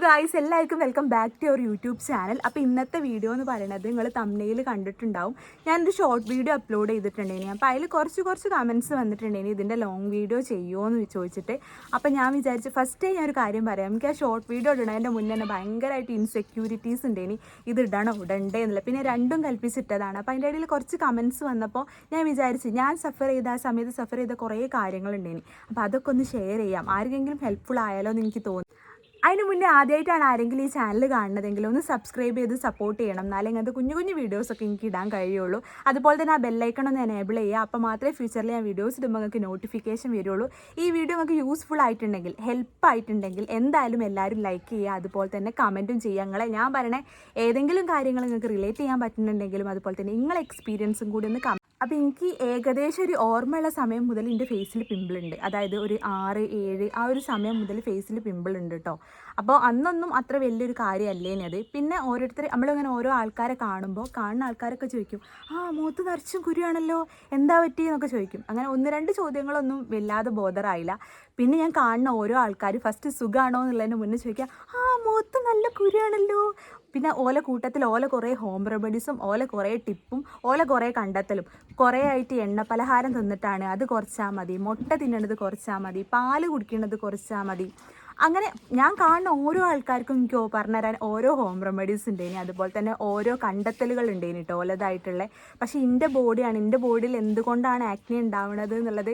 Guys, എല്ലാവർക്കും welcome back to your YouTube channel. അപ്പോൾ ഇന്നത്തെ വീഡിയോ എന്ന് പറയുന്നത് നിങ്ങൾ തംബ്നെയിൽ കണ്ടിട്ടുണ്ടാവും. ഞാനൊരു ഷോർട്ട് വീഡിയോ അപ്ലോഡ് ചെയ്തിട്ടുണ്ടായിരുന്നു. അപ്പോൾ അതിൽ കുറച്ച് കമൻറ്റ്സ് വന്നിട്ടുണ്ടായിരുന്നു, ഇതിൻ്റെ ലോങ് വീഡിയോ ചെയ്യുമോ എന്ന് ചോദിച്ചിട്ട്. അപ്പോൾ ഞാൻ വിചാരിച്ചു ഫസ്റ്റ് ഞാനൊരു കാര്യം പറയാം. എനിക്ക് ആ ഷോർട്ട് വീഡിയോ ഇടണതിൻ്റെ മുന്നേ തന്നെ ഭയങ്കരമായിട്ട് ഇൻസെക്യൂരിറ്റീസ് ഉണ്ടായിനി, ഇത് ഇടണ്ടേ എന്നില്ല. പിന്നെ രണ്ടും കൽപ്പിച്ചിട്ടതാണ്. അപ്പോൾ അതിൻ്റെ ഇടയിൽ കുറച്ച് കമൻറ്റ്സ് വന്നപ്പോൾ ഞാൻ വിചാരിച്ചു ഞാൻ സഫർ ചെയ്ത കുറേ കാര്യങ്ങളുണ്ടായിനി. അപ്പോൾ അതൊക്കെ ഒന്ന് ഷെയർ ചെയ്യാം, ആർക്കെങ്കിലും ഹെൽപ്ഫുൾ ആയാലോ എന്ന് എനിക്ക് തോന്നി. അതിന് മുന്നേ ആദ്യമായിട്ടാണ് ആരെങ്കിലും ഈ ചാനൽ കാണുന്നതെങ്കിലും ഒന്ന് സബ്സ്ക്രൈബ് ചെയ്ത് സപ്പോർട്ട് ചെയ്യണം, എന്നാലേ ഇങ്ങനത്തെ കുഞ്ഞു വീഡിയോസൊക്കെ എനിക്ക് ഇടാൻ കഴിയുള്ളൂ. അതുപോലെ തന്നെ ആ ബെല്ലൈക്കൺ ഒന്ന് എനേബിൾ ചെയ്യുക. അപ്പോൾ മാത്രമേ ഫ്യൂച്ചറിൽ ഞാൻ വീഡിയോസ് ഇടുമ്പോൾ നിങ്ങൾക്ക് നോട്ടിഫിക്കേഷൻ വരുള്ളൂ. ഈ വീഡിയോ നിങ്ങൾക്ക് യൂസ്ഫുൾ ആയിട്ടുണ്ടെങ്കിൽ, ഹെൽപ്പ് ആയിട്ടുണ്ടെങ്കിൽ എന്തായാലും എല്ലാവരും ലൈക്ക് ചെയ്യുക. അതുപോലെ തന്നെ കമൻറ്റും ചെയ്യുക. നിങ്ങളെ ഞാൻ പറയണേ ഏതെങ്കിലും കാര്യങ്ങൾ നിങ്ങൾക്ക് റിലേറ്റ് ചെയ്യാൻ പറ്റുന്നുണ്ടെങ്കിലും അതുപോലെ തന്നെ നിങ്ങളെ എക്സ്പീരിയൻസും കൂടി ഒന്ന് അപ്പോൾ എനിക്ക് ഏകദേശം ഒരു ഓർമ്മയുള്ള സമയം മുതൽ എൻ്റെ ഫേസിൽ പിമ്പിളുണ്ട്. അതായത് ഒരു 6, 7 ആ ഒരു സമയം മുതൽ ഫേസിൽ പിമ്പിളുണ്ട് കേട്ടോ. അപ്പോൾ അന്നൊന്നും അത്ര വലിയൊരു കാര്യമല്ലേനി അത്. പിന്നെ നമ്മളിങ്ങനെ ഓരോ ആൾക്കാരെ കാണുന്ന ആൾക്കാരൊക്കെ ചോദിക്കും, മുഖത്ത് നിറച്ചും കുരുവാണല്ലോ, എന്താ പറ്റിയെന്നൊക്കെ ചോദിക്കും. അങ്ങനെ 1-2 ചോദ്യങ്ങളൊന്നും വല്ലാതെ ബോധറായില്ല. പിന്നെ ഞാൻ കാണുന്ന ഓരോ ആൾക്കാർ ഫസ്റ്റ് സുഖമാണോ എന്നുള്ളതിന് മുന്നേ ചോദിക്കുക, മുഖത്ത് നല്ല കുരുവാണല്ലോ. പിന്നെ ഓല കൂട്ടത്തിൽ കുറേ ഹോം റെമഡീസും കുറേ ടിപ്പും കുറേ കണ്ടെത്തലും. കുറേ ആയിട്ട് എണ്ണ പലഹാരം തിന്നിട്ടാണ്, അത് കുറച്ചാൽ മതി, മുട്ട തിന്നണത് കുറച്ചാൽ മതി, പാല് കുടിക്കുന്നത് കുറച്ചാൽ മതി. അങ്ങനെ ഞാൻ കാണുന്ന ഓരോ ആൾക്കാർക്കും എനിക്ക് പറഞ്ഞുതരാൻ ഓരോ ഹോം റെമഡീസ് ഉണ്ടേനി. അതുപോലെ തന്നെ ഓരോ കണ്ടെത്തലുകൾ ഉണ്ടേനി കേട്ടോ ഓലതായിട്ടുള്ള. പക്ഷേ എൻ്റെ ബോഡിയിൽ എന്തുകൊണ്ടാണ് ആക്നെ ഉണ്ടാവുന്നത് എന്നുള്ളത്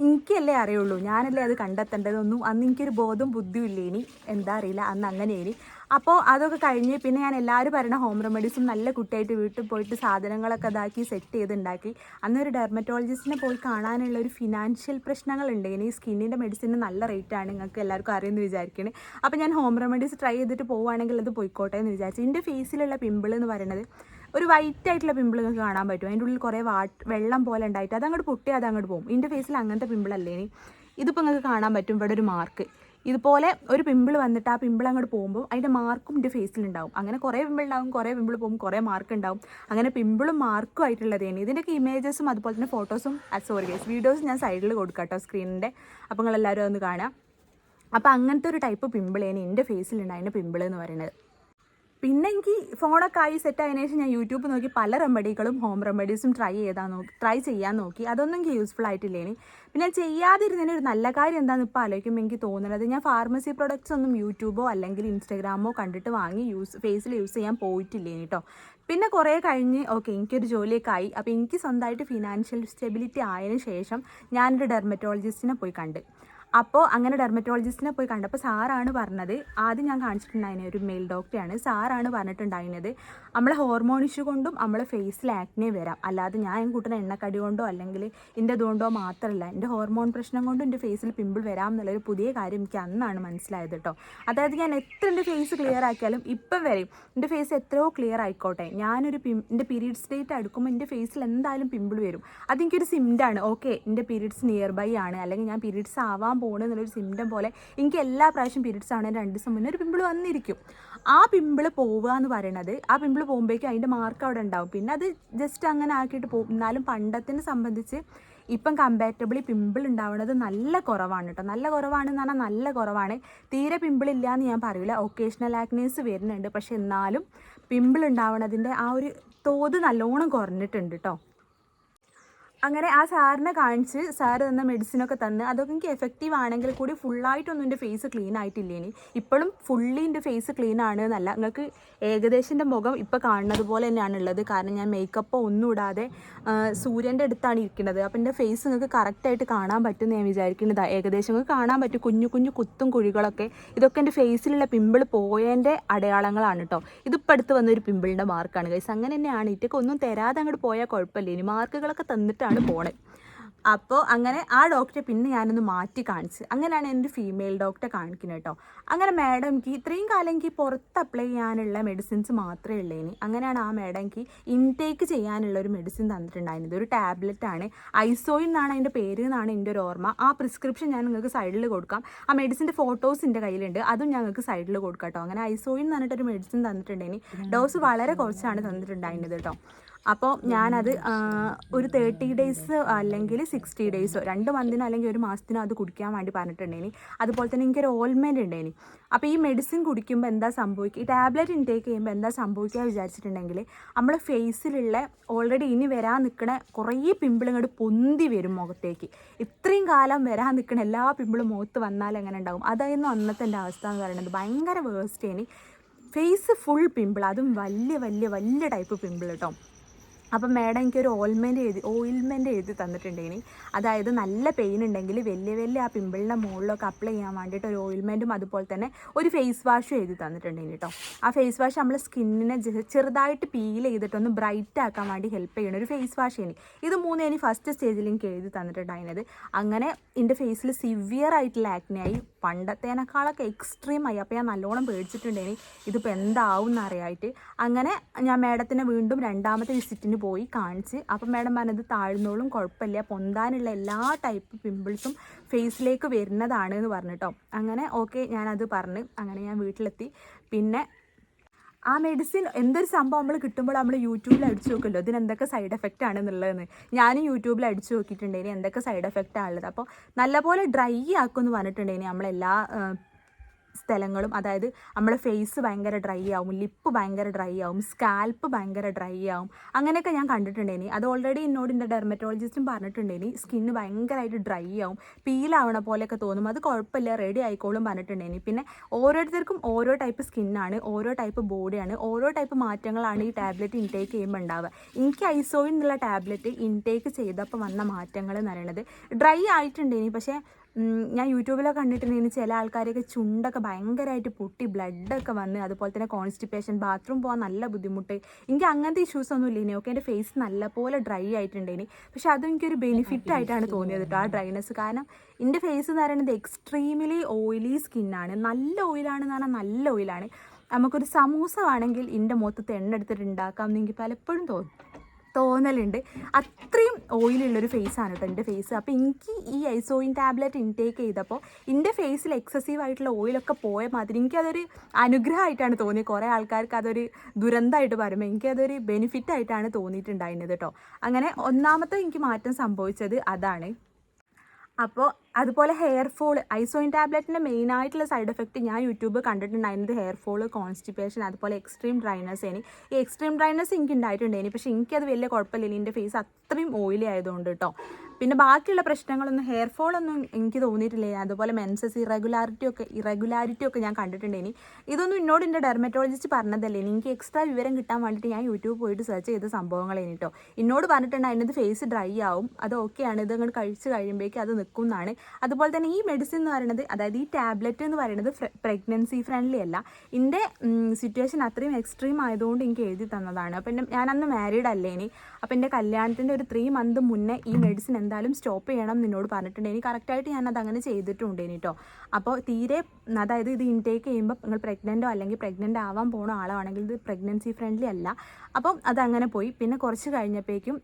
എനിക്കല്ലേ അറിയുള്ളൂ, ഞാനല്ലേ അത് കണ്ടെത്തേണ്ടതൊന്നും. അന്ന് എനിക്കൊരു ബോധം ബുദ്ധിയും ഇല്ലേനി, എന്താ അറിയില്ല, അന്ന് അങ്ങനെയേനി. അപ്പോൾ അതൊക്കെ കഴിഞ്ഞ് പിന്നെ ഞാൻ എല്ലാവരും പറയുന്ന ഹോം റെമഡീസും നല്ല കുട്ടിയായിട്ട് വീട്ടിൽ പോയിട്ട് സാധനങ്ങളൊക്കെ ഇതാക്കി സെറ്റ് ചെയ്തുണ്ടാക്കി. അന്നൊരു ഡെർമറ്റോളജിസ്റ്റിനെ പോയി കാണാനുള്ള ഒരു ഫിനാൻഷ്യൽ പ്രശ്നങ്ങളുണ്ട്. ഇനി സ്കിന്നിൻ്റെ മെഡിസിന് നല്ല റേറ്റാണ്, നിങ്ങൾക്ക് എല്ലാവർക്കും അറിയുമെന്ന് വിചാരിക്കണേ. അപ്പോൾ ഞാൻ ഹോം റെമഡീസ് ട്രൈ ചെയ്തിട്ട് പോവുകയാണെങ്കിൽ അത് പോയിക്കോട്ടെ എന്ന് വിചാരിച്ചു. എൻ്റെ ഫേസിലുള്ള പിമ്പിൾ എന്ന് പറയുന്നത് ഒരു വൈറ്റ് ആയിട്ടുള്ള പിമ്പിൾ നിങ്ങൾക്ക് കാണാൻ പറ്റും. അതിൻ്റെ ഉള്ളിൽ കുറേ വെള്ളം പോലെ ഉണ്ടായിട്ട് അതങ്ങോട്ട് പൊട്ടി അതങ്ങോട്ട് പോകും. എൻ്റെ ഫേസിൽ അങ്ങനത്തെ പിമ്പിളല്ലേ ഇനി. ഇതിപ്പോൾ നിങ്ങൾക്ക് കാണാൻ പറ്റും, ഇവിടെ ഒരു മാർക്ക് ഇതുപോലെ ഒരു പിമ്പിൾ വന്നിട്ട് ആ പിമ്പിൾ അങ്ങോട്ട് പോകുമ്പോൾ അതിൻ്റെ മാർക്കും എൻ്റെ ഫേസിലുണ്ടാവും. അങ്ങനെ കുറേ പിമ്പിൾ ഉണ്ടാവും, കുറേ പിമ്പിൾ പോകും, കുറേ മാർക്ക് ഉണ്ടാവും. അങ്ങനെ പിമ്പിളും മാർക്കും ആയിട്ടുള്ളതേനി. ഇതിൻ്റെയൊക്കെ ഇമേജസും അതുപോലെ തന്നെ ഫോട്ടോസും വീഡിയോസും ഞാൻ സൈഡിൽ കൊടുക്കാം കേട്ടോ സ്ക്രീനിൻ്റെ. അപ്പോൾ നിങ്ങളെല്ലാവരും ഒന്ന് കാണാം. അപ്പോൾ അങ്ങനത്തെ ഒരു ടൈപ്പ് പിമ്പിളേനി എൻ്റെ ഫേസിലുണ്ടായിരുന്ന പിമ്പിൾ എന്ന് പറയുന്നത്. പിന്നെ എനിക്ക് ഫോണൊക്കെ ആയി സെറ്റ് ആയതിനു ശേഷം ഞാൻ യൂട്യൂബ് നോക്കി പല റെമഡികളും ഹോം റെമഡീസും ട്രൈ ചെയ്യാൻ നോക്കി. അതൊന്നും എനിക്ക് യൂസ്ഫുൾ ആയിട്ടില്ലേനി. പിന്നെ ചെയ്യാതിരുന്നതിന് ഒരു നല്ല കാര്യം എന്താണെന്ന് ഇപ്പോൾ ആലോചിക്കുമ്പോൾ എനിക്ക് തോന്നുന്നത്, ഞാൻ ഫാർമസി പ്രൊഡക്ട്സ് ഒന്നും യൂട്യൂബോ അല്ലെങ്കിൽ ഇൻസ്റ്റാഗ്രാമോ കണ്ടിട്ട് വാങ്ങി ഫേസിൽ യൂസ് ചെയ്യാൻ പോയിട്ടില്ലേനി കേട്ടോ. പിന്നെ കുറേ കഴിഞ്ഞ് എനിക്കൊരു ജോലിയൊക്കെ ആയി. അപ്പോൾ എനിക്ക് സ്വന്തമായിട്ട് ഫിനാൻഷ്യൽ സ്റ്റെബിലിറ്റി ആയതിനു ശേഷം ഞാനൊരു ഡെർമറ്റോളജിസ്റ്റിനെ പോയി കണ്ട്. അപ്പോൾ അങ്ങനെ ഡെർമറ്റോളജിസ്റ്റിനെ പോയി കണ്ടപ്പോൾ സാറാണ് പറഞ്ഞത്, ആദ്യം ഞാൻ കാണിച്ചിട്ടുണ്ടായിരുന്നത് ഒരു മെയിൽ ഡോക്ടറാണ്. സാറാണ് പറഞ്ഞിട്ടുണ്ടായിരുന്നത് നമ്മളെ ഹോർമോൺ ഇഷ്യൂ കൊണ്ടും നമ്മളെ ഫേസിൽ ആക്നെ വരാം, അല്ലാതെ ഞാൻ കൂട്ടുന്ന എണ്ണക്കടി കൊണ്ടോ അല്ലെങ്കിൽ എൻ്റെ ഇതുകൊണ്ടോ മാത്രമല്ല, എൻ്റെ ഹോർമോൺ പ്രശ്നം കൊണ്ടും എൻ്റെ ഫേസിൽ പിമ്പിൾ വരാം എന്നുള്ളൊരു പുതിയ കാര്യം എനിക്ക് അന്നാണ് മനസ്സിലായത് കേട്ടോ. അതായത് ഞാൻ എത്ര എൻ്റെ ഫേസ് ക്ലിയർ ആക്കിയാലും ഇപ്പം വരെയും എൻ്റെ ഫേസ് എത്രയോ ക്ലിയർ ആയിക്കോട്ടെ, എൻ്റെ പീരീഡ്സ് ഡേറ്റ് അടുക്കുമ്പോൾ എൻ്റെ ഫേസിൽ എന്തായാലും പിമ്പിൾ വരും. അതെനിക്കൊരു സിംറ്റമാണ്. എൻ്റെ പീരീഡ്സ് നിയർ ബൈ ആണ്, അല്ലെങ്കിൽ ഞാൻ പീരീഡ്സ് ആവാൻ എന്നുള്ളൊരു സിംറ്റം പോലെ എനിക്ക് എല്ലാ പ്രാവശ്യം പീരീഡ്സ് ആവുന്നതിന് 2 ദിവസം മുന്നേ ഒരു പിമ്പിൾ വന്നിരിക്കും. ആ പിമ്പിൾ പോവുക എന്ന് പറയുന്നത്, ആ പിമ്പിൾ പോകുമ്പോഴേക്കും അതിൻ്റെ മാർക്ക് അവിടെ ഉണ്ടാവും. പിന്നെ അത് ജസ്റ്റ് അങ്ങനെ ആക്കിയിട്ട് പോകും. എന്നാലും പണ്ടത്തിനെ സംബന്ധിച്ച് ഇപ്പം കമ്പാരിറ്റബിളി പിമ്പിൾ ഉണ്ടാവുന്നത് നല്ല കുറവാണ് കേട്ടോ. നല്ല കുറവാണെന്ന് പറഞ്ഞാൽ നല്ല കുറവാണ്. തീരെ പിമ്പിൾ ഇല്ല എന്ന് ഞാൻ പറയില്ല, ഒക്കേഷണൽ ആക്നീസ് വരുന്നുണ്ട്. പക്ഷെ എന്നാലും പിമ്പിൾ ഉണ്ടാവുന്നതിൻ്റെ ആ ഒരു തോത് നല്ലോണം കുറഞ്ഞിട്ടുണ്ട് കേട്ടോ. അങ്ങനെ ആ സാറിനെ കാണിച്ച് സാറ് തന്ന മെഡിസിനൊക്കെ തന്ന് അതൊക്കെ എനിക്ക് എഫക്റ്റീവ് ആണെങ്കിൽ കൂടി ഫുള്ളായിട്ടൊന്നും എൻ്റെ ഫേസ് ക്ലീൻ ആയിട്ടില്ലേനി. ഇപ്പോഴും ഫുള്ളി എൻ്റെ ഫേസ് ക്ലീൻ ആണ് എന്നല്ല, നിങ്ങൾക്ക് ഏകദേശം എൻ്റെ മുഖം ഇപ്പോൾ കാണുന്നത് പോലെ തന്നെയാണ് ഉള്ളത്. കാരണം ഞാൻ മേക്കപ്പോ ഒന്നും ഇടാതെ സൂര്യൻ്റെ അടുത്താണ് ഇരിക്കുന്നത്. അപ്പോൾ എൻ്റെ ഫേസ് നിങ്ങൾക്ക് കറക്റ്റായിട്ട് കാണാൻ പറ്റുമെന്ന് ഞാൻ വിചാരിക്കുന്നതാണ്. ഏകദേശം നിങ്ങൾക്ക് കാണാൻ പറ്റും കുഞ്ഞു കുത്തും കുഴികളൊക്കെ. ഇതൊക്കെ എൻ്റെ ഫേസിലുള്ള പിമ്പിൾ പോയതിൻ്റെ അടയാളങ്ങളാണ് കേട്ടോ. ഇതിപ്പോൾ അടുത്ത് വന്നൊരു പിമ്പിളിൻ്റെ മാർക്കാണ് ഗൈസ്. അങ്ങനെ തന്നെയാണ്. ഇറ്റൊക്കെ ഒന്നും തരാതെ അങ്ങോട്ട് പോയാൽ കുഴപ്പമില്ല, ഇനി മാർക്കുകളൊക്കെ തന്നിട്ടാണ് പോണേ. അപ്പോൾ അങ്ങനെ ആ ഡോക്ടറെ പിന്നെ ഞാനൊന്ന് മാറ്റി കാണിച്ച്, അങ്ങനെയാണ് എൻ്റെ ഫീമെയിൽ ഡോക്ടറെ കാണിക്കുന്നത് കേട്ടോ. അങ്ങനെ മാഡം എനിക്ക് ഇത്രയും കാലം എനിക്ക് പുറത്ത് അപ്ലൈ ചെയ്യാനുള്ള മെഡിസിൻസ് മാത്രമേ ഉള്ളേനി. അങ്ങനെയാണ് ആ മാഡം എനിക്ക് ഇൻടേക്ക് ചെയ്യാനുള്ള ഒരു മെഡിസിൻ തന്നിട്ടുണ്ടായിരുന്നത്. ഒരു ടാബ്ലറ്റ് ആണ്, ഐസോയിൻ എന്നാണ് അതിൻ്റെ പേര് എന്നാണ് എൻ്റെ ഒരു ഓർമ്മ. ആ പ്രിസ്ക്രിപ്ഷൻ ഞാൻ നിങ്ങൾക്ക് സൈഡിൽ കൊടുക്കാം. ആ മെഡിസിൻ്റെ ഫോട്ടോസ് എൻ്റെ കയ്യിലുണ്ട്, അതും ഞങ്ങൾക്ക് സൈഡിൽ കൊടുക്കാം കേട്ടോ. അങ്ങനെ ഐസോയിൻ എന്ന് പറഞ്ഞിട്ടൊരു മെഡിസിൻ തന്നിട്ടുണ്ടെങ്കിൽ ഡോസ് വളരെ കുറച്ചാണ് തന്നിട്ടുണ്ടായിരുന്നത് കേട്ടോ. അപ്പോൾ ഞാനത് ഒരു 30 ഡേയ്സ് അല്ലെങ്കിൽ 60 ഡേയ്സോ 2 മന്തിനോ അല്ലെങ്കിൽ 1 മാസത്തിനോ അത് കുടിക്കാൻ വേണ്ടി പറഞ്ഞിട്ടുണ്ടേനി. അതുപോലെ തന്നെ എനിക്കൊരു ഓയിൽമെൻറ്റ് ഉണ്ടേനി. അപ്പോൾ ഈ മെഡിസിൻ കുടിക്കുമ്പോൾ എന്താ സംഭവിക്കുക, ഈ ടാബ്ലറ്റ് ഇൻടേക്ക് ചെയ്യുമ്പോൾ എന്താ സംഭവിക്കുക വിചാരിച്ചിട്ടുണ്ടെങ്കിൽ നമ്മൾ ഫേസിലുള്ള ഓൾറെഡി ഇനി വരാൻ നിൽക്കുന്ന കുറേ പിമ്പിൾ ഇങ്ങോട്ട് പൊന്തി വരും മുഖത്തേക്ക്. ഇത്രയും കാലം വരാൻ നിൽക്കുന്ന എല്ലാ പിമ്പിളും മുഖത്ത് വന്നാൽ എങ്ങനെ ഉണ്ടാകും, അതായിരുന്നു അന്നത്തെ എൻ്റെ അവസ്ഥ എന്ന് പറയുന്നത്. ഭയങ്കര വേസ്റ്റേനി. ഫേസ് ഫുൾ പിമ്പിൾ, അതും വലിയ വലിയ വലിയ ടൈപ്പ് പിമ്പിൾ കേട്ടോ. അപ്പം മാഡം എനിക്കൊരു ഓയിൽമെൻറ്റ് എഴുതി തന്നിട്ടുണ്ടേനി. അതായത് നല്ല പെയിൻ ഉണ്ടെങ്കിൽ വലിയ വലിയ ആ പിമ്പിളിൻ്റെ മുകളിലൊക്കെ അപ്ലൈ ചെയ്യാൻ വേണ്ടിയിട്ട് ഒരു ഓയിൽമെൻറ്റും അതുപോലെ തന്നെ ഒരു ഫേസ് വാഷും എഴുതി തന്നിട്ടുണ്ടേനി കേട്ടോ. ആ ഫേസ് വാഷ് നമ്മൾ സ്കിന്നിനെ ചെറുതായിട്ട് പീൽ ചെയ്തിട്ടൊന്ന് ബ്രൈറ്റ് ആക്കാൻ വേണ്ടി ഹെൽപ്പ് ചെയ്യണം ഒരു ഫേസ് വാഷ് ഇനി. ഇത് 3 ഇനി ഫസ്റ്റ് സ്റ്റേജിൽ എനിക്ക് എഴുതി തന്നിട്ടുണ്ടായിരുന്നത്. അങ്ങനെ എൻ്റെ ഫേസിൽ സിവിയർ ആയിട്ടുള്ള ആക്നെയായി, പണ്ടത്തേനേക്കാളൊക്കെ എക്സ്ട്രീമായി. അപ്പോൾ ഞാൻ നല്ലോണം പേടിച്ചിട്ടുണ്ടേനി ഇതിപ്പോൾ എന്താവും എന്നറിയായിട്ട്. അങ്ങനെ ഞാൻ മാഡത്തിനെ വീണ്ടും 2ാമത്തെ വിസിറ്റിന് പോയി കാണിച്ച്. അപ്പം മാഡം പറഞ്ഞത് താഴ്ന്നോളും, കുഴപ്പമില്ല, പൊന്താനുള്ള എല്ലാ ടൈപ്പ് പിമ്പിൾസും ഫേസിലേക്ക് വരുന്നതാണ് എന്ന് പറഞ്ഞിട്ടോ. അങ്ങനെ ഓക്കെ ഞാനത് പറഞ്ഞ് അങ്ങനെ ഞാൻ വീട്ടിലെത്തി. പിന്നെ ആ മെഡിസിൻ എന്തൊരു സംഭവം നമ്മൾ കിട്ടുമ്പോൾ നമ്മൾ യൂട്യൂബിൽ അടിച്ചു നോക്കുമല്ലോ ഇതിന് എന്തൊക്കെ സൈഡ് എഫക്റ്റ് ആണെന്നുള്ളതെന്ന്. ഞാൻ യൂട്യൂബിൽ അടിച്ചു നോക്കിയിട്ടുണ്ടെങ്കിൽ എന്തൊക്കെ സൈഡ് എഫക്റ്റ് ആണുള്ളത്. അപ്പോൾ നല്ലപോലെ ഡ്രൈ ആക്കുമെന്ന് പറഞ്ഞിട്ടുണ്ടെങ്കിൽ നമ്മളെല്ലാ സ്ഥലങ്ങളും, അതായത് നമ്മുടെ ഫേസ് ഭയങ്കര ഡ്രൈ ആവും, ലിപ്പ് ഭയങ്കര ഡ്രൈ ആവും, സ്കാൽപ്പ് ഭയങ്കര ഡ്രൈ ആവും, അങ്ങനെയൊക്കെ ഞാൻ കണ്ടിട്ടുണ്ടേനി. അത് ഓൾറെഡി എന്നോട് എൻ്റെ ഡെർമറ്റോളജിസ്റ്റും പറഞ്ഞിട്ടുണ്ടേനി. സ്കിന്ന് ഭയങ്കരമായിട്ട് ഡ്രൈ ആവും, പീലാവണ പോലെയൊക്കെ തോന്നും, അത് കുഴപ്പമില്ല റെഡി ആയിക്കോളും പറഞ്ഞിട്ടുണ്ടേനി. പിന്നെ ഓരോരുത്തർക്കും ഓരോ ടൈപ്പ് സ്കിന്നാണ്, ഓരോ ടൈപ്പ് ബോഡിയാണ്, ഓരോ ടൈപ്പ് മാറ്റങ്ങളാണ് ഈ ടാബ്ലറ്റ് ഇൻടേക്ക് ചെയ്യുമ്പോൾ ഉണ്ടാവുക. എനിക്ക് ഐസോയിൻ എന്നുള്ള ടാബ്ലറ്റ് ഇൻടേക്ക് ചെയ്തപ്പോൾ വന്ന മാറ്റങ്ങൾ എന്ന് പറയുന്നത് ഡ്രൈ ആയിട്ടുണ്ടേനി. പക്ഷേ ഞാൻ യൂട്യൂബിലൊക്കെ കണ്ടിട്ടുണ്ടെങ്കിൽ ചില ആൾക്കാരൊക്കെ ചുണ്ടൊക്കെ ഭയങ്കരമായിട്ട് പൊട്ടി ബ്ലഡൊക്കെ വന്ന്, അതുപോലെ തന്നെ കോൺസ്റ്റിപ്പേഷൻ, ബാത്റൂം പോകാൻ നല്ല ബുദ്ധിമുട്ട്. എനിക്ക് അങ്ങനത്തെ ഇഷ്യൂസ് ഒന്നും ഇല്ലേനി. ഓക്കെ, എൻ്റെ ഫേസ് നല്ലപോലെ ഡ്രൈ ആയിട്ടുണ്ടേനി. പക്ഷെ അതും എനിക്കൊരു ബെനിഫിറ്റ് ആയിട്ടാണ് തോന്നിയത് കേട്ടോ, ആ ഡ്രൈനെസ്. കാരണം എൻ്റെ ഫേസ് എന്ന് പറയുന്നത് എക്സ്ട്രീംലി ഓയിലി സ്കിന്നാണ്. നല്ല ഓയിലാണെന്ന് പറഞ്ഞാൽ നല്ല ഓയിലാണ്. നമുക്കൊരു സമൂസ ആണെങ്കിൽ എൻ്റെ മുഖത്ത് എണ്ണ എടുത്തിട്ട് ഉണ്ടാക്കാം എന്ന് എനിക്ക് പലപ്പോഴും തോന്നലുണ്ട്. അത്രയും ഓയിലുള്ളൊരു ഫേസാണ് കേട്ടോ എൻ്റെ ഫേസ്. അപ്പോൾ എനിക്ക് ഈ ഐസോയിൻ ടാബ്ലറ്റ് ഇൻടേക്ക് ചെയ്തപ്പോൾ എൻ്റെ ഫേസിൽ എക്സസീവ് ആയിട്ടുള്ള ഓയിലൊക്കെ പോയ മാതിരി എനിക്കതൊരു അനുഗ്രഹമായിട്ടാണ് തോന്നിയത്. കുറേ ആൾക്കാർക്ക് അതൊരു ദുരന്തമായിട്ട് പറയുമ്പോൾ എനിക്കതൊരു ബെനിഫിറ്റായിട്ടാണ് തോന്നിയിട്ടുണ്ടായിരുന്നത് കേട്ടോ. അങ്ങനെ 1ാമത്തെ എനിക്ക് മാറ്റം സംഭവിച്ചത് അതാണ്. അപ്പോൾ അതുപോലെ ഹെയർ ഫോൾ, ഐസോയിൻ ടാബ്ലറ്റിൻ്റെ മെയിനായിട്ടുള്ള സൈഡ് എഫക്റ്റ് ഞാൻ യൂട്യൂബ് കണ്ടിട്ടുണ്ടായിരുന്നത് ഹെയർ ഫോൾ, കോൺസ്റ്റിപ്പേഷൻ, അതുപോലെ എക്സ്ട്രീം ഡ്രൈനെസ്. ഈ എക്സ്ട്രീം ഡ്രൈനെസ് എനിക്ക് ഉണ്ടായിട്ടുണ്ടായിരുന്നു. പക്ഷേ എനിക്കത് വലിയ കുഴപ്പമില്ല, എൻ്റെ ഫേസ് അത്രയും ഓയിലി ആയതുകൊണ്ട് കേട്ടോ. പിന്നെ ബാക്കിയുള്ള പ്രശ്നങ്ങളൊന്നും, ഹെയർ ഫോളൊന്നും എനിക്ക് തോന്നിയിട്ടില്ല. അതുപോലെ മെൻസസ് ഇറഗുലാരിറ്റി ഒക്കെ ഞാൻ കണ്ടിട്ടുണ്ടേനി. ഇതൊന്നും എന്നോട് എൻ്റെ ഡെർമറ്റോളജിസ്റ്റ് പറഞ്ഞതല്ലേ, എനിക്ക് എക്സ്ട്രാ വിവരം കിട്ടാൻ വേണ്ടിയിട്ട് ഞാൻ യൂട്യൂബ് പോയിട്ട് സെർച്ച് ചെയ്ത സംഭവങ്ങളേനി കേട്ടോ. എന്നോട് പറഞ്ഞിട്ടുണ്ട് അതിനകത്ത് ഫേസ് ഡ്രൈ ആവും, അത് ഓക്കെയാണ്, ഇത് അങ്ങോട്ട് കഴിച്ച് കഴിയുമ്പോഴേക്കും അത് നിൽക്കും എന്നാണ്. അതുപോലെ തന്നെ ഈ മെഡിസിൻ എന്ന് പറയുന്നത്, അതായത് ഈ ടാബ്ലറ്റ് എന്ന് പറയുന്നത് പ്രഗ്നൻസി ഫ്രണ്ട്ലി അല്ല. എൻ്റെ സിറ്റുവേഷൻ അത്രയും എക്സ്ട്രീം ആയതുകൊണ്ട് എനിക്ക് എഴുതി തന്നതാണ്. അപ്പം ഞാനന്ന് മാരീഡ് അല്ലേനി. അപ്പം എൻ്റെ കല്യാണത്തിൻ്റെ ഒരു 3 മന്ത് മുന്നേ ഈ മെഡിസിൻ എന്തായാലും സ്റ്റോപ്പ് ചെയ്യണം എന്നോട് പറഞ്ഞിട്ടുണ്ടെങ്കിൽ കറക്റ്റായിട്ട് ഞാനത് അങ്ങനെ ചെയ്തിട്ടുണ്ടേനി കേട്ടോ. അപ്പോൾ തീരെ, അതായത് ഇത് ഇൻടേക്ക് ചെയ്യുമ്പോൾ നിങ്ങൾ പ്രഗ്നൻറ്റോ അല്ലെങ്കിൽ പ്രഗ്നൻ്റ് ആവാൻ പോകുന്ന ആളാണെങ്കിൽ ഇത് പ്രഗ്നൻസി ഫ്രണ്ട്ലി അല്ല. അപ്പം അതങ്ങനെ പോയി. പിന്നെ കുറച്ച് കഴിഞ്ഞപ്പോഴേക്കും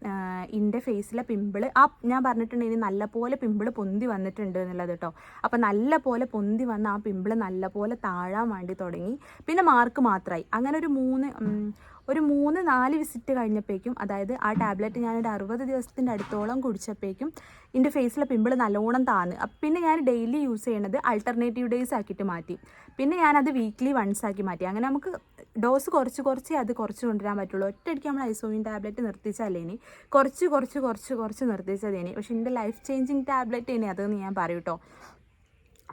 എൻ്റെ ഫേസിലെ പിമ്പിൾ, ഞാൻ പറഞ്ഞിട്ടുണ്ടെങ്കിൽ നല്ലപോലെ പിമ്പിൾ പൊന്തി വന്നിട്ടുണ്ട് എന്നുള്ളത് കേട്ടോ. അപ്പം നല്ലപോലെ പൊന്തി വന്ന ആ പിമ്പിൾ നല്ലപോലെ താഴാൻ വേണ്ടി തുടങ്ങി. പിന്നെ മാർക്ക് മാത്രമായി. അങ്ങനെ ഒരു 3-4 വിസിറ്റ് കഴിഞ്ഞപ്പോഴേക്കും, അതായത് ആ ടാബ്ലറ്റ് ഞാനൊരു 60 ദിവസത്തിൻ്റെ അടുത്തോളം കുടിച്ചപ്പോഴേക്കും എൻ്റെ ഫേസിലെ പിമ്പിൾ നല്ലോണം താന്ന്. പിന്നെ ഞാൻ ഡെയിലി യൂസ് ചെയ്യണത് അൾട്ടർനേറ്റീവ് ഡേയ്സ് ആക്കിയിട്ട് മാറ്റി. പിന്നെ ഞാനത് വീക്ക്ലി വൺസ് ആക്കി മാറ്റി. അങ്ങനെ നമുക്ക് ഡോസ് കുറച്ച് കൊണ്ടുവരാൻ പറ്റുള്ളൂ. ഒറ്റയടിക്ക് നമ്മൾ ഐസോയിൻ ടാബ്ലറ്റ് നിർത്തിച്ചാലേനി, കുറച്ച് നിർത്തിച്ചതേനി. പക്ഷേ എൻ്റെ ലൈഫ് ചേഞ്ചിങ് ടാബ്ലറ്റ് ഇനി അതെന്ന് ഞാൻ പറയും കേട്ടോ.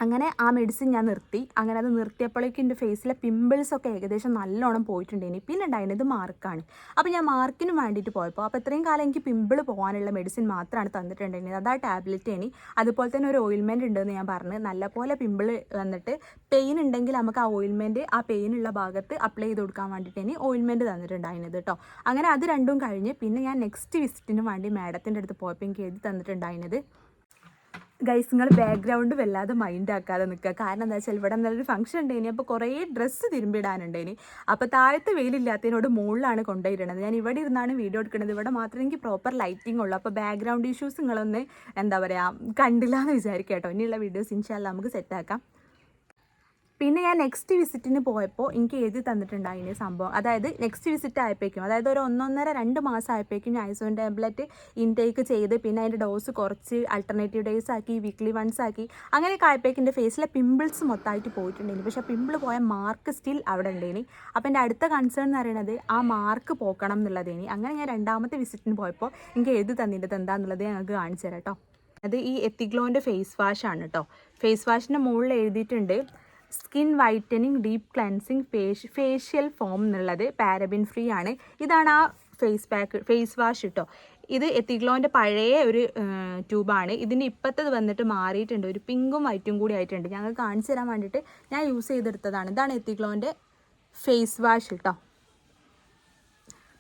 അങ്ങനെ ആ മെഡിസിൻ ഞാൻ നിർത്തി. അങ്ങനെ അത് നിർത്തിയപ്പോഴേക്കും എൻ്റെ ഫേസിലെ പിമ്പിൾസൊക്കെ ഏകദേശം നല്ലോണം പോയിട്ടുണ്ടേനി. പിന്നെ ഉണ്ടായിരുന്നത് മാർക്കാണ്. അപ്പോൾ ഞാൻ മാർക്കിന് വേണ്ടിയിട്ട് പോയപ്പോൾ, അപ്പോൾ ഇത്രയും കാലം എനിക്ക് പിമ്പിൾ പോകാനുള്ള മെഡിസിൻ മാത്രമാണ് തന്നിട്ടുണ്ടായിരുന്നത്. അത് ആ ടാബ്ലറ്റ് ഇനി. അതുപോലെ തന്നെ ഒരു ഓയിൽമെൻറ്റ് ഉണ്ടെന്ന് ഞാൻ പറഞ്ഞു. നല്ലപോലെ പിമ്പിൾ വന്നിട്ട് പെയിൻ ഉണ്ടെങ്കിൽ നമുക്ക് ആ ഓയിൽമെൻറ്റ് ആ പെയിനുള്ള ഭാഗത്ത് അപ്ലൈ ചെയ്ത് കൊടുക്കാൻ വേണ്ടിയിട്ട് ഇനി ഓയിൽമെൻറ്റ് തന്നിട്ടുണ്ടായിരുന്നത് കേട്ടോ. അങ്ങനെ അത് രണ്ടും കഴിഞ്ഞ് പിന്നെ ഞാൻ നെക്സ്റ്റ് വിസിറ്റിന് വേണ്ടി മാഡത്തിൻ്റെ അടുത്ത് പോയപ്പോൾ എനിക്ക് എഴുതി തന്നിട്ടുണ്ടായിരുന്നത്, ഗൈസ് നിങ്ങൾ ബാക്ക്ഗ്രൗണ്ട് വല്ലാതെ മൈൻഡ് ആക്കാതെ നിൽക്കുക. കാരണം എന്താ വെച്ചാൽ ഇവിടെ നല്ലൊരു ഫംഗ്ഷൻ ഉണ്ടായിനി. അപ്പോൾ കുറേ ഡ്രസ്സ് തിരുമ്പിടാനുണ്ടായിനി. അപ്പോൾ താഴത്തെ വെയിലില്ലാത്തതിനോട് മുകളിലാണ് കൊണ്ടുപോയിരുന്നത്. ഞാൻ ഇവിടെ ഇരുന്നാണ് വീഡിയോ എടുക്കുന്നത്. ഇവിടെ മാത്രമേ എനിക്ക് പ്രോപ്പർ ലൈറ്റിംഗ് ഉള്ളൂ. അപ്പോൾ ബാക്ക്ഗ്രൗണ്ട് ഇഷ്യൂസ് നിങ്ങളൊന്ന് എന്താ പറയുക കണ്ടില്ല എന്ന് വിചാരിക്കുക കേട്ടോ. ഇനിയുള്ള വീഡിയോസ് ഇൻഷാല്ലാ നമുക്ക് സെറ്റാക്കാം. പിന്നെ ഞാൻ നെക്സ്റ്റ് വിസിറ്റിന് പോയപ്പോൾ എനിക്ക് എഴുതി തന്നിട്ടുണ്ടായിരുന്നു സംഭവം. അതായത് നെക്സ്റ്റ് വിസിറ്റ് ആയപ്പോഴേക്കും, അതായത് ഒരു 1.5-2 മാസം ആയപ്പോഴേക്കും ഞാൻ ഐസോൺ ടാബ്ലറ്റ് ഇൻടേക്ക് ചെയ്ത് പിന്നെ അതിൻ്റെ ഡോസ് കുറച്ച് ആൾട്ടർനേറ്റീവ് ഡേയ്സ് ആക്കി, വീക്ക്ലി വൺസ് ആക്കി, അങ്ങനെയൊക്കെ ആയപ്പോഴേക്കും എൻ്റെ ഫേസിലെ പിമ്പിൾസ് മൊത്തമായിട്ട് പോയിട്ടുണ്ടായിരുന്നു. പക്ഷേ പിമ്പിൾ പോയ മാർക്ക് സ്റ്റിൽ അവിടെ ഉണ്ടായിനി. അപ്പോൾ എൻ്റെ അടുത്ത കൺസേൺ എന്ന് പറയുന്നത് ആ മാർക്ക് പോക്കണം എന്നുള്ളതേനി. അങ്ങനെ ഞാൻ 2ാമത്തെ വിസിറ്റിന് പോയപ്പോൾ എനിക്ക് എഴുതി തന്നിട്ട് എന്താണെന്നുള്ളത് ഞങ്ങൾക്ക് കാണിച്ചു തരാം കേട്ടോ. അത് ഈ എത്തിഗ്ലോൻ്റെ ഫേസ് വാഷ് ആണ് കേട്ടോ. ഫേസ് വാഷിൻ്റെ മുകളിൽ എഴുതിയിട്ടുണ്ട് skin whitening deep cleansing facial form എന്നുള്ളത്, പാരബിൻ ഫ്രീ ആണ്. ഇതാണ് ആ ഫേസ് വാഷ് കേട്ടോ. ഇത് എത്തിഗ്ലോൻ്റെ പഴയ ഒരു ട്യൂബാണ്. ഇതിൻ്റെ ഇപ്പോഴത്തത് വന്നിട്ട് മാറിയിട്ടുണ്ട്, ഒരു പിങ്കും വൈറ്റും കൂടി ആയിട്ടുണ്ട്. ഞങ്ങൾ കാണിച്ചു തരാൻ വേണ്ടിയിട്ട് ഞാൻ യൂസ് ചെയ്തെടുത്തതാണ്. ഇതാണ് എത്തിഗ്ലോൻ്റെ ഫേസ് വാഷ് കേട്ടോ.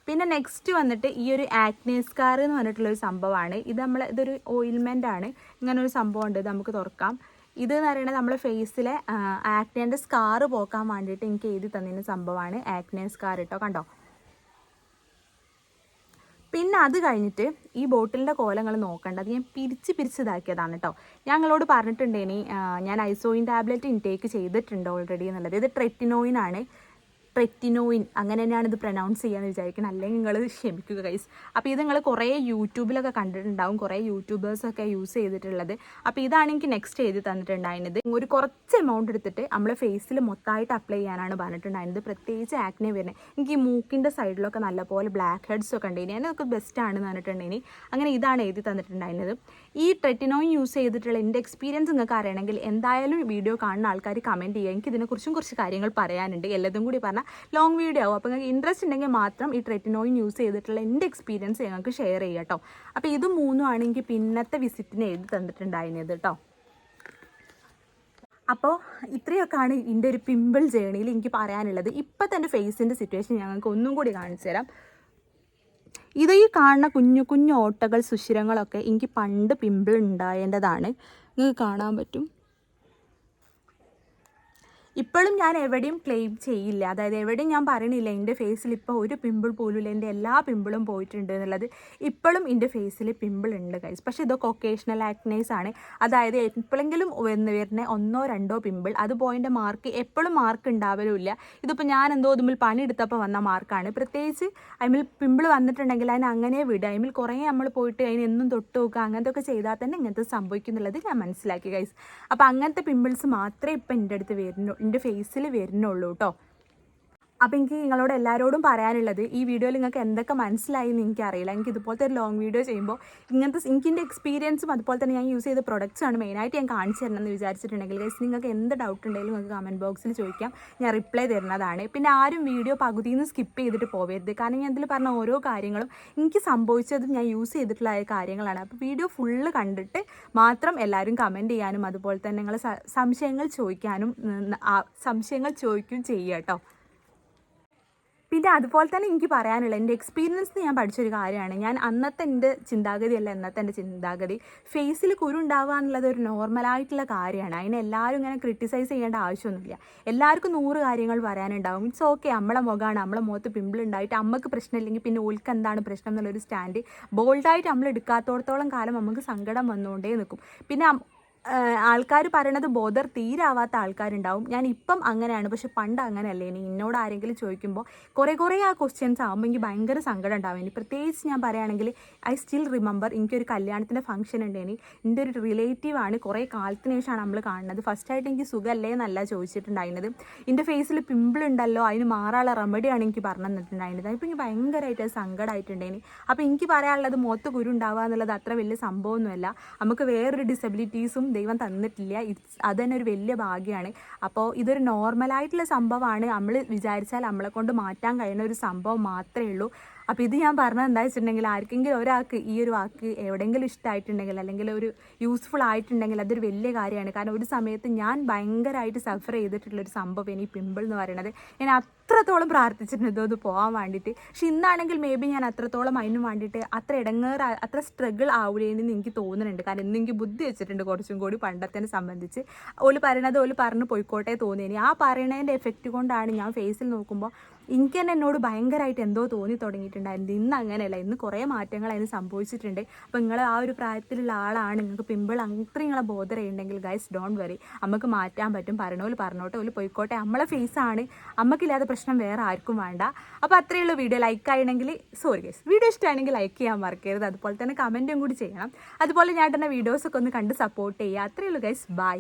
പിന്നെ നെക്സ്റ്റ് വന്നിട്ട് ഈ ഒരു ആക്നെ സ്കാർ എന്ന് പറഞ്ഞിട്ടുള്ളൊരു സംഭവമാണ്. ഇതൊരു ഓയിൽമെൻ്റ് ആണ്. ഇങ്ങനൊരു സംഭവം ഉണ്ട്, ഇത് നമുക്ക് തുറക്കാം. ഇത് എന്ന് പറയുന്നത് നമ്മുടെ ഫേസിലെ ആക്നേൻ്റെ സ്കാർ പോക്കാൻ വേണ്ടിയിട്ട് എനിക്ക് എഴുതി തന്നിരുന്ന സംഭവമാണ് ആക്നെ സ്കാർ കേട്ടോ, കണ്ടോ. പിന്നെ അത് കഴിഞ്ഞിട്ട് ഈ ബോട്ടിലിൻ്റെ കോലങ്ങൾ നോക്കേണ്ടത് ഞാൻ പിരിച്ചിതാക്കിയതാണ് കേട്ടോ. ഞങ്ങളോട് പറഞ്ഞിട്ടുണ്ടേനി ഞാൻ ഐസോയിൻ ടാബ്ലറ്റ് ഇൻടേക്ക് ചെയ്തിട്ടുണ്ട് ഓൾറെഡി എന്നുള്ളത്. ഇത് ട്രെറ്റിനോയിൻ അങ്ങനെ തന്നെയാണ് ഇത് പ്രൊനൗൺസ് ചെയ്യാമെന്ന് വിചാരിക്കണം, അല്ലെങ്കിൽ നിങ്ങൾ ക്ഷമിക്കുക ഗൈസ്. അപ്പോൾ ഇത് നിങ്ങൾ കുറേ യൂട്യൂബിലൊക്കെ കണ്ടിട്ടുണ്ടാവും, കുറേ യൂട്യൂബേഴ്സൊക്കെ യൂസ് ചെയ്തിട്ടുള്ളത്. അപ്പോൾ ഇതാണ് എനിക്ക് നെക്സ്റ്റ് എഴുതി തന്നിട്ടുണ്ടായിരുന്നത്. ഒരു കുറച്ച് എമൗണ്ട് എടുത്തിട്ട് നമ്മൾ ഫേസിൽ മൊത്തമായിട്ട് അപ്ലൈ ചെയ്യാനാണ് പറഞ്ഞിട്ടുണ്ടായിരുന്നത്. പ്രത്യേകിച്ച് ആക്നെ വരുന്നത്. എനിക്ക് ഈ മൂക്കിൻ്റെ സൈഡിലൊക്കെ നല്ലപോലെ ബ്ലാക്ക് ഹെഡ്സ് ഒക്കെ ഉണ്ടായിനി, അതിനൊക്കെ ബെസ്റ്റ് ആണെന്ന് പറഞ്ഞിട്ടുണ്ടെങ്കിൽ അങ്ങനെ ഇതാണ് എഴുതി തന്നിട്ടുണ്ടായിരുന്നത്. ഈ ട്രെറ്റിനോയിൻ യൂസ് ചെയ്തിട്ടുള്ള എൻ്റെ എക്സ്പീരിയൻസ് നിങ്ങൾക്ക് അറിയണമെങ്കിൽ എന്തായാലും വീഡിയോ കാണുന്ന ആൾക്കാർ കമൻറ്റ് ചെയ്യുക. എനിക്ക് ഇതിനെക്കുറിച്ചും കുറച്ച് കാര്യങ്ങൾ പറയാനുണ്ട്. എല്ലാതും കൂടി പറഞ്ഞാൽ ലോങ് വീഡിയോ ആവും. അപ്പോൾ നിങ്ങൾക്ക് ഇൻട്രസ്റ്റ് ഉണ്ടെങ്കിൽ മാത്രം ഈ ട്രെറ്റിനോയിൻ യൂസ് ചെയ്തിട്ടുള്ള എൻ്റെ എക്സ്പീരിയൻസ് ഞങ്ങൾക്ക് ഷെയർ ചെയ്യാം കേട്ടോ. അപ്പോൾ ഇത് 3 എനിക്ക് പിന്നത്തെ വിസിറ്റിന് എഴുതി തന്നിട്ടുണ്ടായിരുന്നത് കേട്ടോ. അപ്പോൾ ഇത്രയൊക്കെയാണ് എൻ്റെ ഒരു പിമ്പിൾ ജേണിയിൽ എനിക്ക് പറയാനുള്ളത്. ഇപ്പം തന്നെ ഫേസിൻ്റെ സിറ്റുവേഷൻ ഞങ്ങൾക്ക് ഒന്നും കൂടി കാണിച്ചു തരാം. ഇത് ഈ കാണുന്ന കുഞ്ഞു കുഞ്ഞു ഓട്ടകൾ, സുഷിരങ്ങളൊക്കെ എനിക്ക് പണ്ട് പിമ്പിൾ ഉണ്ടായേണ്ടതാണ്. നിങ്ങൾക്ക് കാണാൻ പറ്റും. ഇപ്പോഴും ഞാൻ എവിടെയും ക്ലെയിം ചെയ്യില്ല, അതായത് എവിടെയും ഞാൻ പറയണില്ല എൻ്റെ ഫേസിൽ ഇപ്പോൾ ഒരു പിമ്പിൾ പോലും ഇല്ല, എൻ്റെ എല്ലാ പിമ്പിളും പോയിട്ടുണ്ട് എന്നുള്ളത്. ഇപ്പോഴും എൻ്റെ ഫേസിൽ പിമ്പിൾ ഉണ്ട് ഗൈസ്. പക്ഷേ ഇതൊക്കെ ഒക്കേഷണൽ ആക്നേസ് ആണ്. അതായത് എപ്പോഴെങ്കിലും വരുന്ന 1-2 പിമ്പിൾ, അത് പോയിൻ്റെ മാർക്ക് എപ്പോഴും മാർക്ക് ഉണ്ടാവലുമില്ല. ഇതിപ്പോൾ ഞാൻ എന്തോ ഇതുമ്മിൽ പണിയെടുത്തപ്പോൾ വന്ന മാർക്കാണ്. പ്രത്യേകിച്ച് അതിൽ പിമ്പിൾ വന്നിട്ടുണ്ടെങ്കിൽ അതിന് അങ്ങനെ വിടുക, അതിൽ കുറേ നമ്മൾ പോയിട്ട് അതിന് എന്നും തൊട്ട് നോക്കുക, അങ്ങനത്തെ ഒക്കെ ചെയ്താൽ തന്നെ ഇങ്ങനത്തെ സംഭവിക്കുന്നുള്ളത് ഞാൻ മനസ്സിലാക്കി ഗൈസ്. അപ്പോൾ അങ്ങനത്തെ പിമ്പിൾസ് മാത്രമേ ഇപ്പം എൻ്റെ അടുത്ത് എൻ്റെ ഫേസിൽ വരുന്നുള്ളൂ കേട്ടോ. അപ്പോൾ എനിക്ക് നിങ്ങളോട് എല്ലാവരോടും പറയാനുള്ളത്, ഈ വീഡിയോയിൽ നിങ്ങൾക്ക് എന്തൊക്കെ മനസ്സിലായി എന്ന് എനിക്കറിയില്ല. എനിക്ക് ഇതുപോലത്തെ ഒരു ലോങ് വീഡിയോ ചെയ്യുമ്പോൾ എനിക്ക് എൻ്റെ എക്സ്പീരിയൻസും അതുപോലെ തന്നെ ഞാൻ യൂസ് ചെയ്ത പ്രൊഡക്ട്സാണ് മെയിനായിട്ട് ഞാൻ കാണിച്ചു തരണമെന്ന് വിചാരിച്ചിട്ടുണ്ടെങ്കിൽ ഗൈസ്, നിങ്ങൾക്ക് എന്ത് ഡൗട്ട് ഉണ്ടെങ്കിലും നിങ്ങൾക്ക് കമൻറ്റ് ബോക്സിൽ ചോദിക്കാം, ഞാൻ റിപ്ലൈ തരുന്നതാണ്. പിന്നെ ആരും വീഡിയോ പകുതിയിൽ നിന്ന് സ്കിപ്പ് ചെയ്തിട്ട് പോകരുത്. കാരണം ഞാൻ ഇതിൽ പറഞ്ഞ ഓരോ കാര്യങ്ങളും എനിക്ക് സംഭവിച്ചതും ഞാൻ യൂസ് ചെയ്തിട്ടുള്ള കാര്യങ്ങളാണ്. അപ്പോൾ വീഡിയോ ഫുള്ള് കണ്ടിട്ട് മാത്രം എല്ലാവരും കമൻറ്റ് ചെയ്യാനും അതുപോലെ തന്നെ നിങ്ങൾ സംശയങ്ങൾ ചോദിക്കുകയും ചെയ്യുക കേട്ടോ. പിന്നെ അതുപോലെ തന്നെ എനിക്ക് പറയാനുള്ള എൻ്റെ എക്സ്പീരിയൻസ് ഞാൻ പഠിച്ചൊരു കാര്യമാണ്. ഞാൻ അന്നത്തെ എൻ്റെ ചിന്താഗതിയല്ല ഇന്നത്തെ എൻ്റെ ചിന്താഗതി. ഫേസിൽ കുരു ഉണ്ടാവുക എന്നുള്ളത് ഒരു നോർമലായിട്ടുള്ള കാര്യമാണ്. അതിനെ എല്ലാവരും ഇങ്ങനെ ക്രിട്ടിസൈസ് ചെയ്യേണ്ട ആവശ്യമൊന്നുമില്ല. എല്ലാവർക്കും 100 കാര്യങ്ങൾ പറയാനുണ്ടാവും. ഇറ്റ്സ് ഓക്കെ, നമ്മളെ മുഖമാണ്, നമ്മളെ മുഖത്ത് പിമ്പിൾ ഉണ്ടായിട്ട് അമ്മക്ക് പ്രശ്നമില്ലെങ്കിൽ പിന്നെ ഓൽക്ക് എന്താണ് പ്രശ്നം എന്നുള്ളൊരു സ്റ്റാൻഡ് ബോൾഡായിട്ട് നമ്മൾ എടുക്കാത്തോടത്തോളം കാലം നമുക്ക് സങ്കടം വന്നുകൊണ്ടേ നിൽക്കും. പിന്നെ ആൾക്കാർ പറയണത് ബോധർ തീരാവാത്ത ആൾക്കാരുണ്ടാവും. ഞാൻ ഇപ്പം അങ്ങനെയാണ്, പക്ഷെ പണ്ട് അങ്ങനെയല്ലേ. ഇനി എന്നോട് ആരെങ്കിലും ചോദിക്കുമ്പോൾ കുറേ ആ ക്വസ്റ്റ്യൻസ് ആകുമ്പോൾ എനിക്ക് ഭയങ്കര സങ്കടം ഉണ്ടാവും. ഇനി പ്രത്യേകിച്ച് ഞാൻ പറയുകയാണെങ്കിൽ ഐ സ്റ്റിൽ റിമെമ്പർ, എനിക്കൊരു കല്യാണത്തിൻ്റെ ഫംഗ്ഷൻ ഉണ്ടേനി. എൻ്റെ ഒരു റിലേറ്റീവാണ്, കുറേ കാലത്തിന് ശേഷമാണ് നമ്മൾ കാണുന്നത്. ഫസ്റ്റായിട്ട് എനിക്ക് സുഖമല്ലേ എന്നല്ല ചോദിച്ചിട്ടുണ്ടായിരുന്നത്, എൻ്റെ ഫേസിൽ പിമ്പിൾ ഉണ്ടല്ലോ അതിന് മാറാനുള്ള റെമഡിയാണ് എനിക്ക് പറഞ്ഞു തന്നിട്ടുണ്ടായിരുന്നത്. അപ്പോൾ എനിക്ക് ഭയങ്കരമായിട്ട് സങ്കടമായിട്ടുണ്ടേനി. അപ്പോൾ എനിക്ക് പറയാനുള്ളത് മുഖത്ത് കുരു ഉണ്ടാവുക എന്നുള്ളത് അത്ര വലിയ സംഭവമൊന്നുമല്ല. നമുക്ക് വേറൊരു ഡിസബിലിറ്റീസും ദൈവം തന്നിട്ടില്ല. അത് തന്നെ ഒരു വലിയ ഭാഗ്യമാണ്. അപ്പോൾ ഇതൊരു നോർമലായിട്ടുള്ള സംഭവമാണ്. നമ്മൾ വിചാരിച്ചാൽ നമ്മളെ കൊണ്ട് മാറ്റാൻ കഴിയുന്ന ഒരു സംഭവം മാത്രമേ ഉള്ളൂ. അപ്പോൾ ഇത് ഞാൻ പറഞ്ഞത് എന്താ വെച്ചിട്ടുണ്ടെങ്കിൽ, ആർക്കെങ്കിലും ഒരാൾക്ക് ഈ ഒരു വാക്ക് എവിടെയെങ്കിലും ഇഷ്ടമായിട്ടുണ്ടെങ്കിൽ അല്ലെങ്കിൽ ഒരു യൂസ്ഫുൾ ആയിട്ടുണ്ടെങ്കിൽ അതൊരു വലിയ കാര്യമാണ്. കാരണം ഒരു സമയത്ത് ഞാൻ ഭയങ്കരമായിട്ട് സഫർ ചെയ്തിട്ടുള്ളൊരു സംഭവം ഈ പിമ്പിൾ എന്ന് പറയുന്നത്. ഞാൻ അത്രത്തോളം പ്രാർത്ഥിച്ചിട്ടുണ്ട് അത് പോകാൻ വേണ്ടിയിട്ട്. പക്ഷെ ഇന്നാണെങ്കിൽ മേ ബി ഞാൻ അത്രത്തോളം അതിന് വേണ്ടിയിട്ട് അത്ര സ്ട്രഗിൾ ആവില്ലേന്ന് എനിക്ക് തോന്നുന്നുണ്ട്. കാരണം ഇന്ന് എനിക്ക് ബുദ്ധി വെച്ചിട്ടുണ്ട് കുറച്ചും കൂടി പണ്ടത്തെ സംബന്ധിച്ച്. ഓല് പറയണത് ഓല് പറഞ്ഞ് പോയിക്കോട്ടെ തോന്നിയേനി. ആ പറയണതിൻ്റെ എഫക്റ്റ് കൊണ്ടാണ് ഞാൻ ഫേസിൽ നോക്കുമ്പോൾ എനിക്ക് തന്നെ എന്നോട് ഭയങ്കരമായിട്ട് എന്തോ തോന്നി തുടങ്ങിയിട്ടുണ്ടായിരുന്നു. ഇന്ന് അങ്ങനെയല്ല, ഇന്ന് കുറേ മാറ്റങ്ങൾ അതിന് സംഭവിച്ചിട്ടുണ്ട്. അപ്പോൾ നിങ്ങൾ ആ ഒരു പ്രായത്തിലുള്ള ആളാണ്, നിങ്ങൾക്ക് പിമ്പിൾ അത്രയും നിങ്ങളെ ബോധറുണ്ടെങ്കിൽ ഗൈസ് ഡോണ്ട് വറി, നമുക്ക് മാറ്റാൻ പറ്റും. പറഞ്ഞോല് പറഞ്ഞോട്ടെ, ഓല് പോയിക്കോട്ടെ, നമ്മളെ ഫേസാണ്, അമ്മക്കില്ലാത്ത പ്രശ്നം വേറെ ആർക്കും വേണ്ട. അപ്പോൾ അത്രയേ ഉള്ളൂ വീഡിയോ. ലൈക്ക് ആണെങ്കിൽ സോറി ഗൈസ്, വീഡിയോ ഇഷ്ടമാണെങ്കിൽ ലൈക്ക് ചെയ്യാൻ മറക്കരുത്. അതുപോലെ തന്നെ കമൻറ്റും കൂടി ചെയ്യണം. അതുപോലെ ഞാൻ തന്നെ വീഡിയോസൊക്കെ ഒന്ന് കണ്ട് സപ്പോർട്ട് ചെയ്യുക. അത്രയേ ഉള്ളൂ ഗൈസ്, ബൈ.